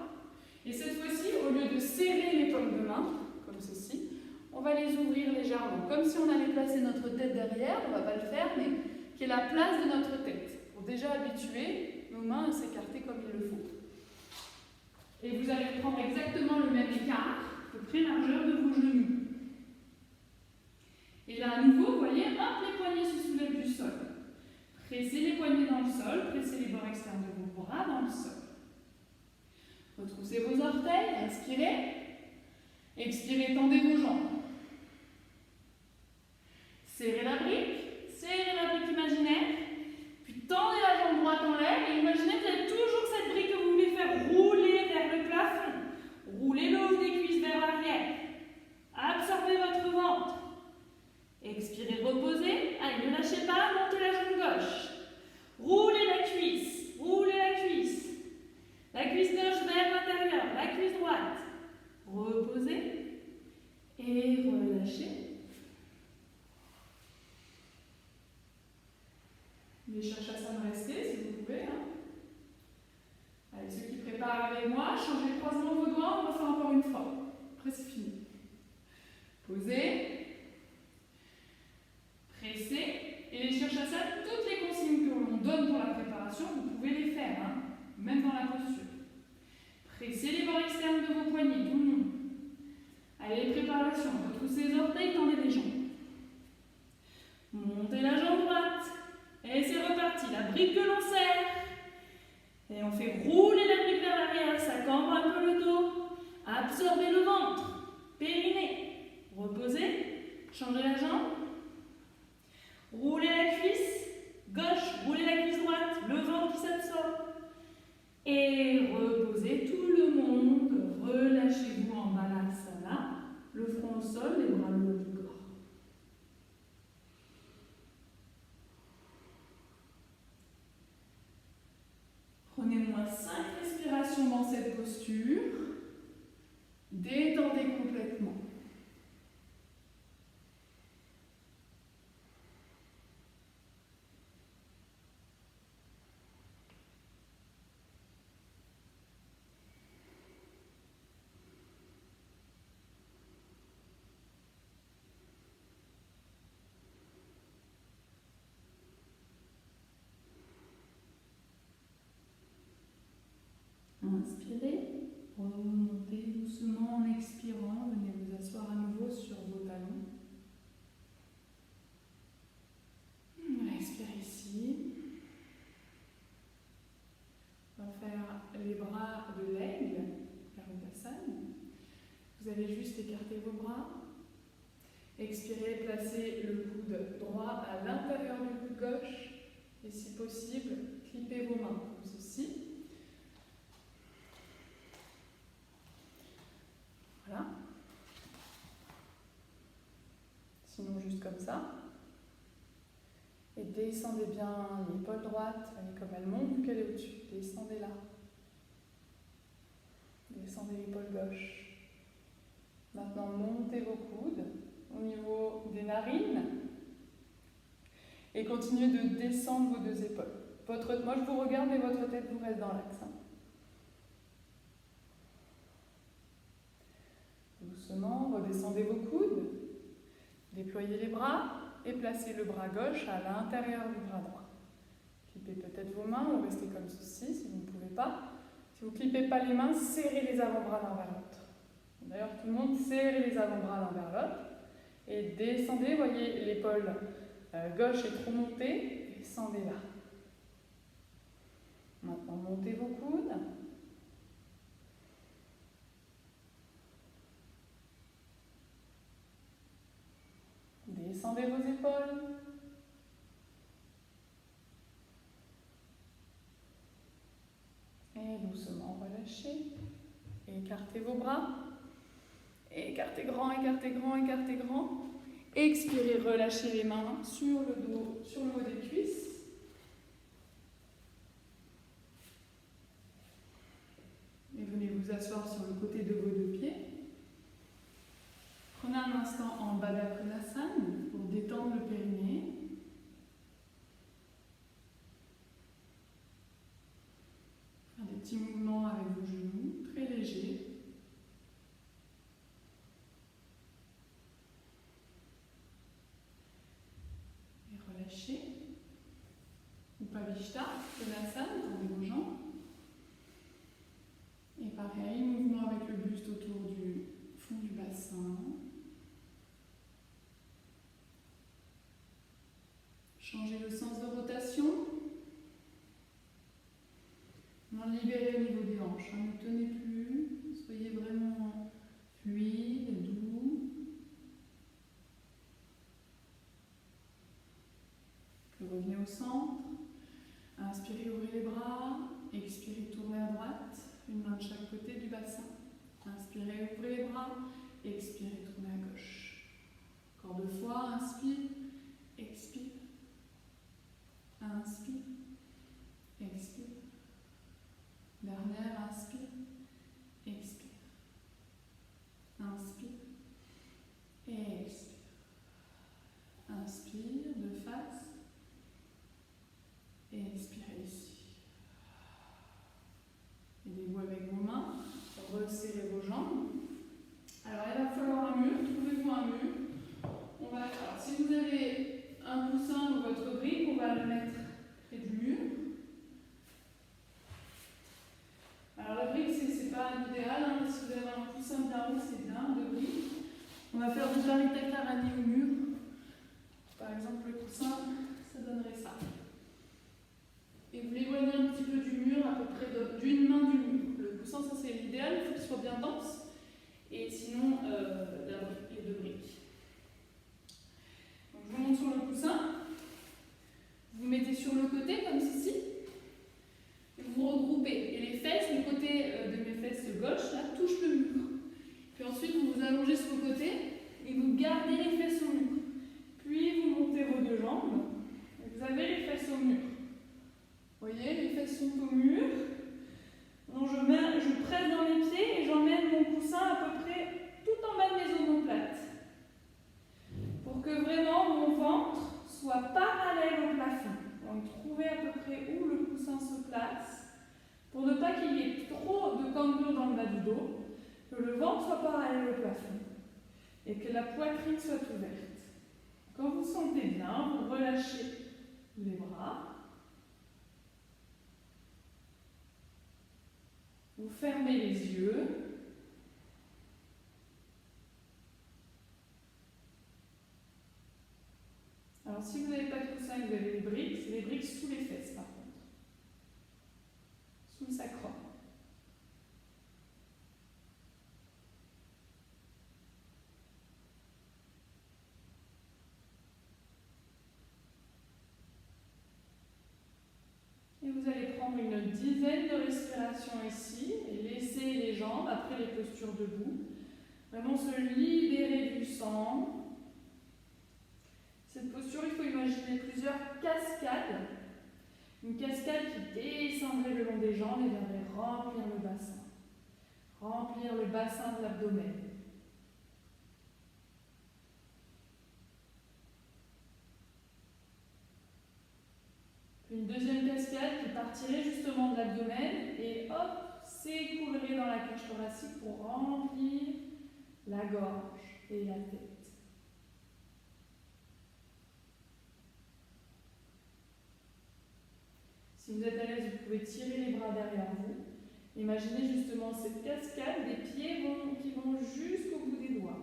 Et cette fois-ci, au lieu de serrer les paumes de main, comme ceci, on va les ouvrir légèrement, comme si on allait placer notre tête derrière, on ne va pas le faire, mais qui est la place de notre tête, pour déjà habituer nos mains à s'écarter comme il le faut. Et vous allez prendre exactement le même écart, à peu près largeur de vos genoux. Et là, à nouveau, vous voyez, hop, les poignets se soulèvent du sol. Pressez les poignets dans le sol, pressez les bords externes de vos bras dans le sol. Retroussez vos orteils, inspirez. Expirez, tendez vos jambes. Serrez la brique imaginaire, puis tendez la jambe droite en l'air et imaginez que vous avez toujours cette brique que vous voulez faire rouler vers le plafond. Roulez le haut des cuisses vers l'arrière. Absorbez votre ventre. Expirez, reposez. Allez, ne lâchez pas, montez la jambe gauche. Roulez la cuisse, roulez la cuisse. La cuisse gauche vers l'intérieur, la cuisse droite. Reposez et relâchez. Les Shirshasana, restez si vous pouvez. Allez, ceux qui préparent avec moi, changez le croisement de vos doigts, on va faire encore une fois. Après, c'est fini. Posez. Pressez. Et les Shirshasana, toutes les consignes que l'on donne pour la préparation, vous pouvez les faire, même dans la posture. Pressez les bords externes de vos poignets, tout le monde. Allez, préparation. Retroussez les orteils, tendez les jambes. Montez la jambe droite. Et c'est reparti. La brique que l'on serre. Et on fait rouler la brique vers l'arrière. Ça cambre un peu le dos. Absorbez le ventre. Périnée. Reposez. Changez la jambe. Roulez la cuisse. Gauche. Roulez la cuisse droite. Le ventre qui s'absorbe. Et reposez tout le monde. Relâchez-vous en balasana. Le front au sol, les bras le haut du corps. Prenez moins 5 respirations dans cette posture. Détendez complètement. Inspirez, remontez doucement en expirant, venez vous asseoir à nouveau sur vos talons. Expirez ici. On va faire les bras de l'aigle, Virabhadrasana. Vous allez juste écarter vos bras. Expirez, placez le coude droit à l'intérieur du coude gauche et si possible, clipez vos mains comme ceci. Voilà. Sinon, juste comme ça. Et descendez bien l'épaule droite, voyez comme elle monte, vu qu'elle est au-dessus. Descendez là. Descendez l'épaule gauche. Maintenant, montez vos coudes au niveau des narines. Et continuez de descendre vos deux épaules. Moi, je vous regarde, mais votre tête vous reste dans l'axe. Doucement, redescendez vos coudes, déployez les bras et placez le bras gauche à l'intérieur du bras droit. Clipez peut-être vos mains ou restez comme ceci si vous ne pouvez pas. Si vous ne clipez pas les mains, serrez les avant-bras l'un vers l'autre. D'ailleurs, tout le monde, serrez les avant-bras l'un vers l'autre. Et descendez, voyez l'épaule gauche est trop montée, descendez là. Maintenant, montez vos coudes. Descendez vos épaules. Et doucement relâchez. Écartez vos bras. Écartez grand, écartez grand, écartez grand. Expirez, relâchez les mains sur le dos, sur le haut des cuisses. Et venez vous asseoir sur le côté de vos deux pieds. Prenez un instant en Baddha Konasana pour détendre le périnée. petits mouvements avec vos genoux, très légers. Et relâchez. Upavishta, Konasana, tendez vos jambes. Et pareil, mouvement avec le buste autour du fond du bassin. Changez le sens de rotation. Libérez au niveau des hanches. Ne tenez plus. Soyez vraiment fluide, doux. Puis revenez au centre. Inspirez, ouvrez les bras. Expirez, tournez à droite. Une main de chaque côté du bassin. Inspirez, ouvrez les bras. Expirez, tournez à gauche. Encore 2 fois. Inspire. Expire. Inspire. Expire. Dernière, inspire. Expire. Inspire. Et expire. Inspire de face. Et expirez ici. Aidez-vous avec vos mains. Resserrez vos jambes. Alors, il va falloir un mur. Trouvez-vous un mur. Alors, si vous avez un coussin ou votre brique, on va le mettre près du mur. Alors, la brique, c'est pas l'idéal. Hein. Si vous avez un coussin bien haut, c'est bien, de brique. On va faire du Paritakkarani au mur. Par exemple, le coussin, ça donnerait ça. Et vous l'éloignez un petit peu du mur, à peu près d'une main du mur. Le coussin, ça c'est l'idéal, il faut qu'il soit bien dense. Et sinon, les 2 briques. Donc, je vous montre sur le coussin. Vous mettez sur le côté, comme ceci. Et vous regroupez. Et les fesses, le côté de mes fesses gauche, là, touche le mur. Puis ensuite, vous vous allongez sur le côté et vous gardez les fesses au mur. Puis, vous montez vos 2 jambes. Et vous avez les fesses au mur. Vous voyez, les fesses sont au mur. Donc je presse dans les pieds et j'emmène mon coussin à peu près tout en bas de mes omoplates. Pour que vraiment mon ventre soit parallèle au plafond. Donc trouvez à peu près où le coussin se place. Pour ne pas qu'il y ait trop de cambrure dans le bas du dos. Que le ventre soit parallèle au plafond. Et que la poitrine soit ouverte. Quand vous sentez bien, vous relâchez les bras. Vous fermez les yeux. Alors, si vous n'avez pas de coussin et que vous avez des briques, c'est les briques sous les fesses par contre. Sous le sacrum. Et vous allez prendre une dizaine de respirations ici et laisser les jambes, après les postures debout, vraiment se libérer du sang. Cette posture, il faut imaginer plusieurs cascades. Une cascade qui descendrait le long des jambes et viendrait remplir le bassin. Remplir le bassin de l'abdomen. Une deuxième cascade qui partirait justement de l'abdomen et hop, s'écoulerait dans la cage thoracique pour remplir la gorge et la tête. Si vous êtes à l'aise, vous pouvez tirer les bras derrière vous. Imaginez justement cette cascade, des pieds qui vont jusqu'au bout des doigts.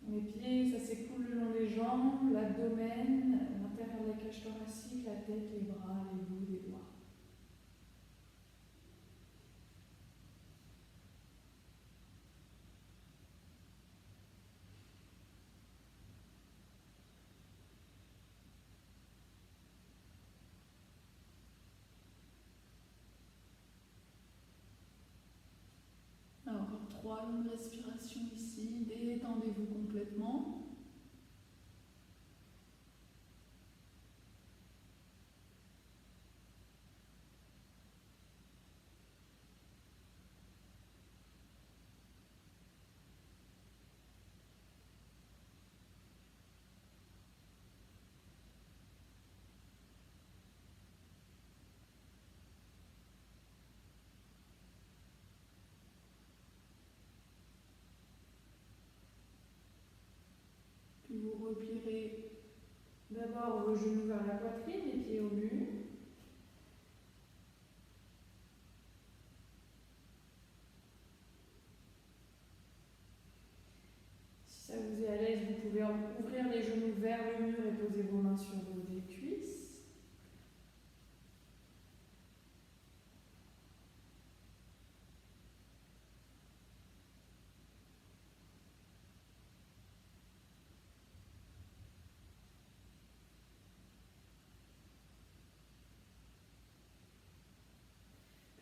Les pieds, ça s'écoule le long des jambes, l'abdomen, l'intérieur de la cage thoracique, la tête, les bras, les bouts des doigts. Encore 3 longues respirations ici, détendez-vous complètement. replierez d'abord vos genoux vers la poitrine, les pieds au mur. Si ça vous est à l'aise, vous pouvez ouvrir les genoux vers le mur et poser vos mains sur vos cuisses.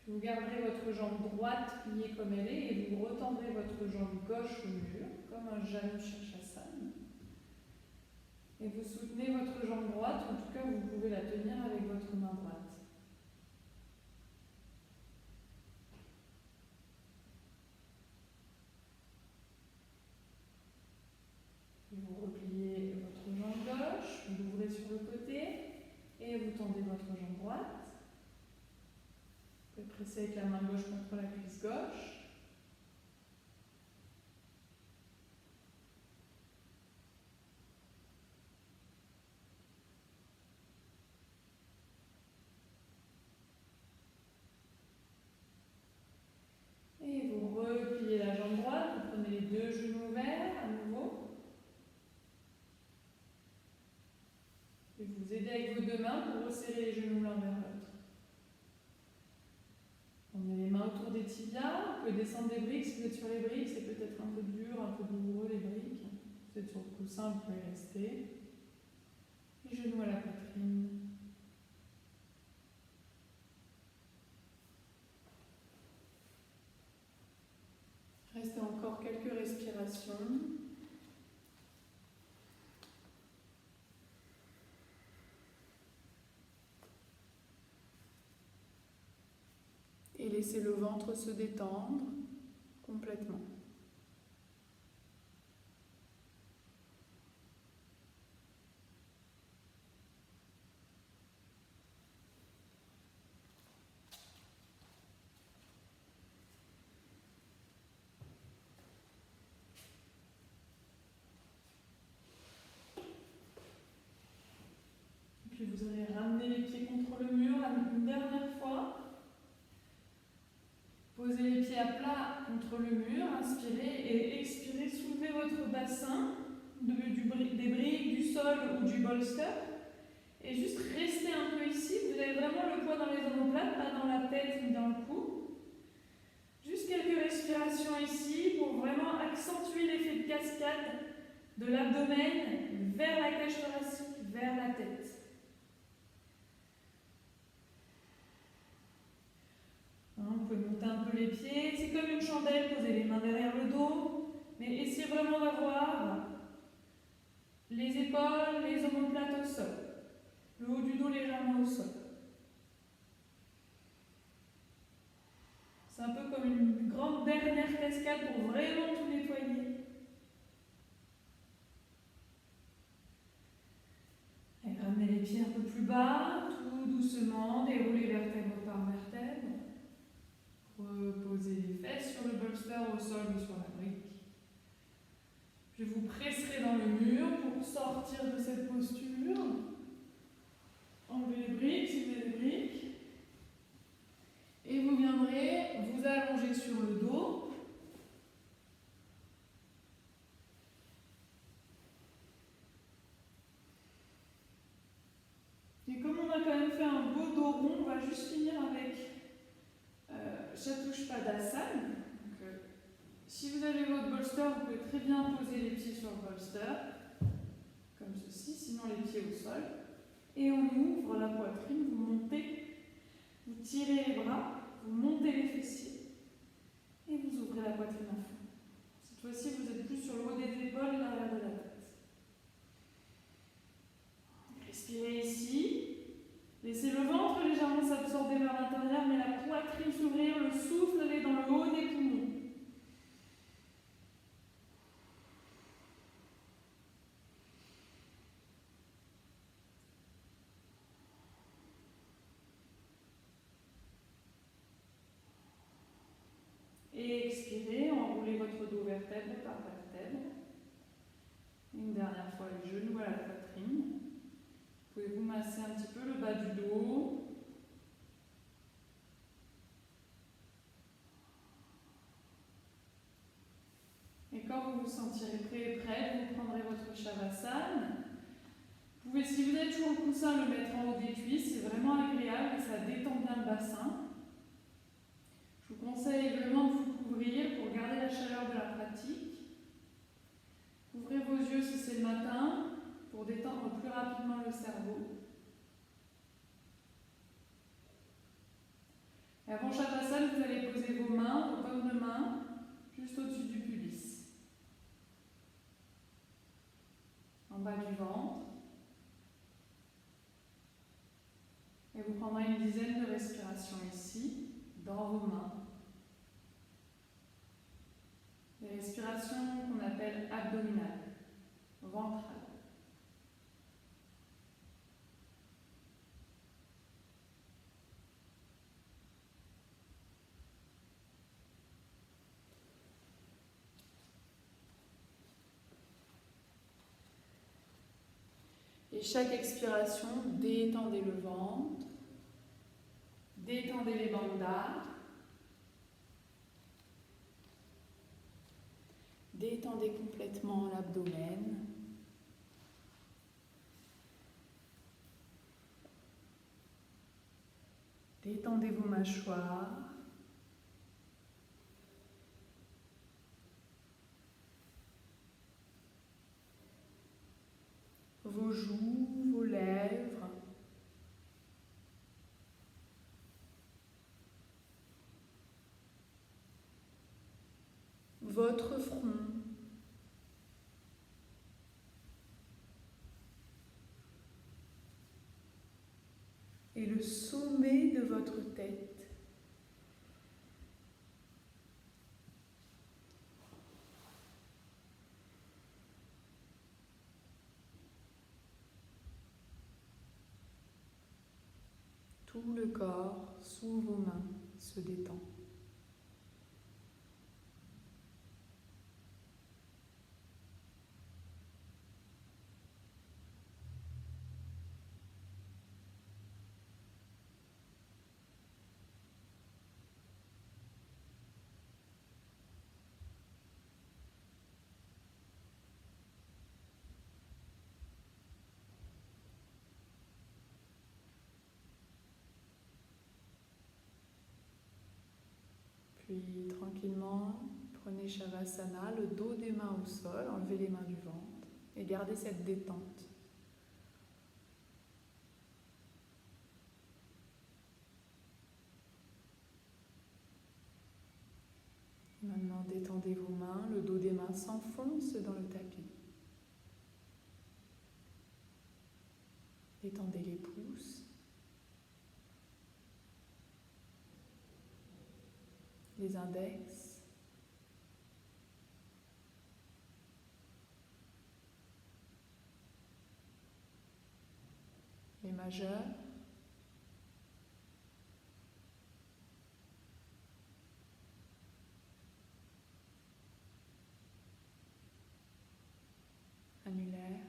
Vous garderez votre jambe droite pliée comme elle est et vous retendrez votre jambe gauche au mur, comme un Janu Shirshasana. Et vous soutenez votre jambe droite, en tout cas vous pouvez la tenir avec votre main droite. Et vous repliez votre jambe gauche, vous l'ouvrez sur le côté et vous tendez votre jambe droite. Vous pouvez presser avec la main gauche contre la cuisse gauche. Et vous repliez la jambe droite, vous prenez les deux genoux ouverts à nouveau. Et vous aidez avec vos deux mains pour resserrer les genoux l'un vers l'autre. On met les mains autour des tibias, vous pouvez descendre des briques. Si vous êtes sur les briques, c'est peut-être un peu dur, un peu douloureux les briques. Si vous êtes sur le coussin, vous pouvez rester. Les genoux à la poitrine. Restez encore quelques respirations. Et laissez le ventre se détendre complètement. Et puis vous allez ramener les pieds contre le mur une dernière fois. Posez les pieds à plat contre le mur, inspirez et expirez, soulevez votre bassin des briques, du sol ou du bolster et juste restez un peu ici, vous avez vraiment le poids dans les omoplates, pas dans la tête ni dans le cou. Juste quelques respirations ici pour vraiment accentuer l'effet de cascade de l'abdomen vers la cage thoracique, vers la tête. Vous pouvez monter un peu les pieds, c'est comme une chandelle, posez les mains derrière le dos, mais essayez vraiment d'avoir les épaules, les omoplates au sol, le haut du dos légèrement au sol. C'est un peu comme une grande dernière cascade pour vraiment tout nettoyer. Et ramenez les pieds un peu plus bas, tout doucement, déroulez vertèbre par vertèbre. Reposez les fesses sur le bolster au sol ou sur la brique. Puis vous presserez dans le mur pour sortir de cette posture. Enlevez les briques si vous avez des briques. Et vous viendrez vous allonger sur le dos. Et comme on a quand même fait un beau dos rond, on va juste finir avec Chatuspadasana. Si vous avez votre bolster, vous pouvez très bien poser les pieds sur le bolster, comme ceci, sinon les pieds au sol. Et on ouvre la poitrine, vous montez, vous tirez les bras, vous montez les fessiers et vous ouvrez la poitrine à fond. Cette fois-ci, vous êtes plus sur le haut des épaules et l'arrière de la tête. Respirez ici. Laissez le ventre légèrement s'absorber vers l'intérieur, mais la poitrine s'ouvrir, le souffle aller dans le haut des poumons. Et expirez, enroulez votre dos vertèbre par vertèbre. Et Une dernière fois, les genoux à la poitrine. Vous pouvez vous masser un petit peu le bas du dos. Et quand vous vous sentirez prêt et prête, vous prendrez votre Shavasana. Vous pouvez, si vous êtes sur le coussin, le mettre en haut des cuisses, c'est vraiment agréable et ça détend bien le bassin. Je vous conseille également de vous couvrir pour garder la chaleur de la pratique. Ouvrez vos yeux si c'est le matin pour détendre plus rapidement le cerveau. Et avant Shavasana, vous allez poser vos mains, vos paumes de main, juste au-dessus du pubis. En bas du ventre. Et vous prendrez une dizaine de respirations ici, dans vos mains. Des respirations qu'on appelle abdominales, ventrales. Et chaque expiration, détendez le ventre, détendez les bandas, détendez complètement l'abdomen. Détendez vos mâchoires. Vos joues, vos lèvres. Votre front. Et le sommet de votre tête. Tout le corps sous vos mains se détend. Puis tranquillement, prenez Shavasana, le dos des mains au sol, enlevez les mains du ventre et gardez cette détente. Maintenant, détendez vos mains, le dos des mains s'enfonce dans le tapis. Détendez les pouces. Les index, les majeurs, annulaires,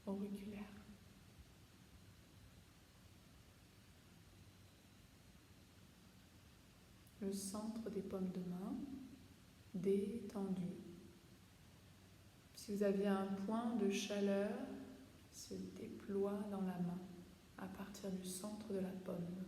auriculaires. Le centre des paumes de main détendu. Si vous aviez un point de chaleur qui se déploie dans la main à partir du centre de la paume.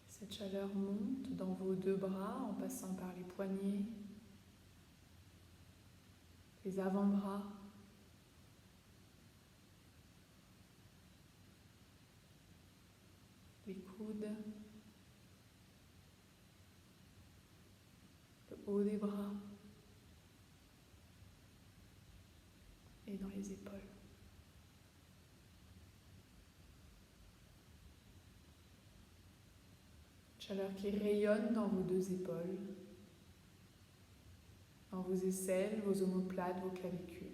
Cette chaleur monte dans vos deux bras en passant par les poignets, les avant-bras, les coudes, le haut des bras et dans les épaules. Chaleur qui rayonne dans vos deux épaules, dans vos vos aisselles, vos omoplates, vos clavicules.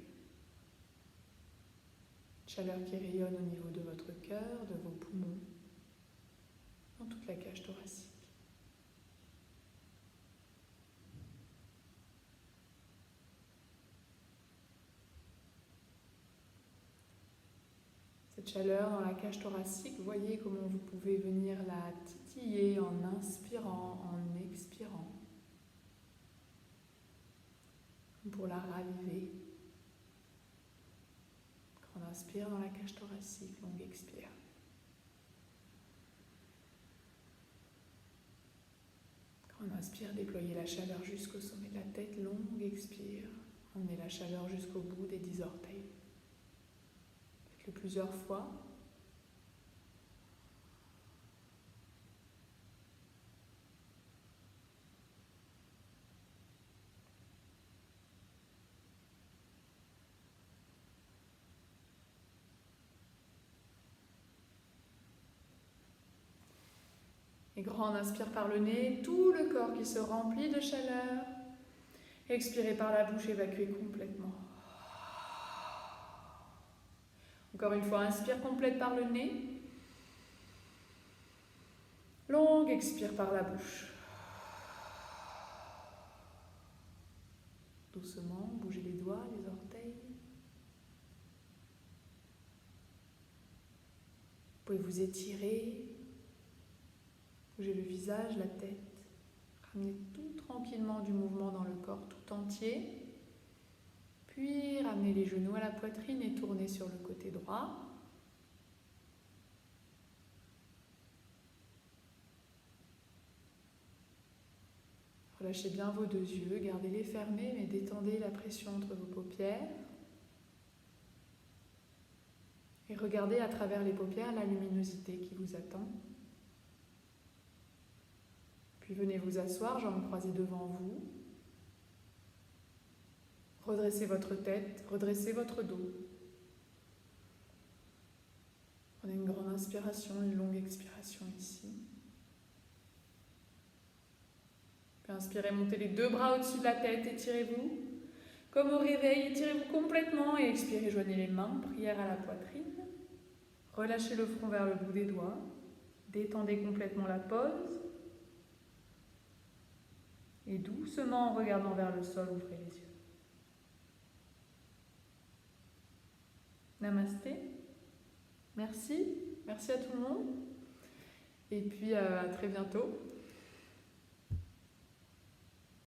Chaleur qui rayonne au niveau de votre cœur, de vos poumons, dans toute la cage thoracique. Cette chaleur dans la cage thoracique, voyez comment vous pouvez venir la titiller en inspirant, en expirant, pour la raviver. Grand inspire dans la cage thoracique, long expire. Grand inspire, déployez la chaleur jusqu'au sommet de la tête, long expire. Emmenez la chaleur jusqu'au bout des 10 orteils. Faites-le plusieurs fois. Et grand inspire par le nez, tout le corps qui se remplit de chaleur. Expirez par la bouche, évacuez complètement. Encore une fois, inspire complète par le nez. Longue expire par la bouche. Doucement, bougez les doigts, les orteils. Vous pouvez vous étirer. Bougez le visage, la tête. Ramenez tout tranquillement du mouvement dans le corps tout entier. Puis ramenez les genoux à la poitrine et tournez sur le côté droit. Relâchez bien vos deux yeux, gardez-les fermés mais détendez la pression entre vos paupières. Et regardez à travers les paupières la luminosité qui vous attend. Puis venez vous asseoir, jambes croisées devant vous. Redressez votre tête, redressez votre dos. Prenez une grande inspiration, une longue expiration ici. Puis inspirez, montez les deux bras au-dessus de la tête, étirez-vous. Comme au réveil, étirez-vous complètement et expirez, joignez les mains, prière à la poitrine. Relâchez le front vers le bout des doigts. Détendez complètement la pose. Et doucement, en regardant vers le sol, ouvrez les yeux. Namasté. Merci à tout le monde. Et puis à très bientôt.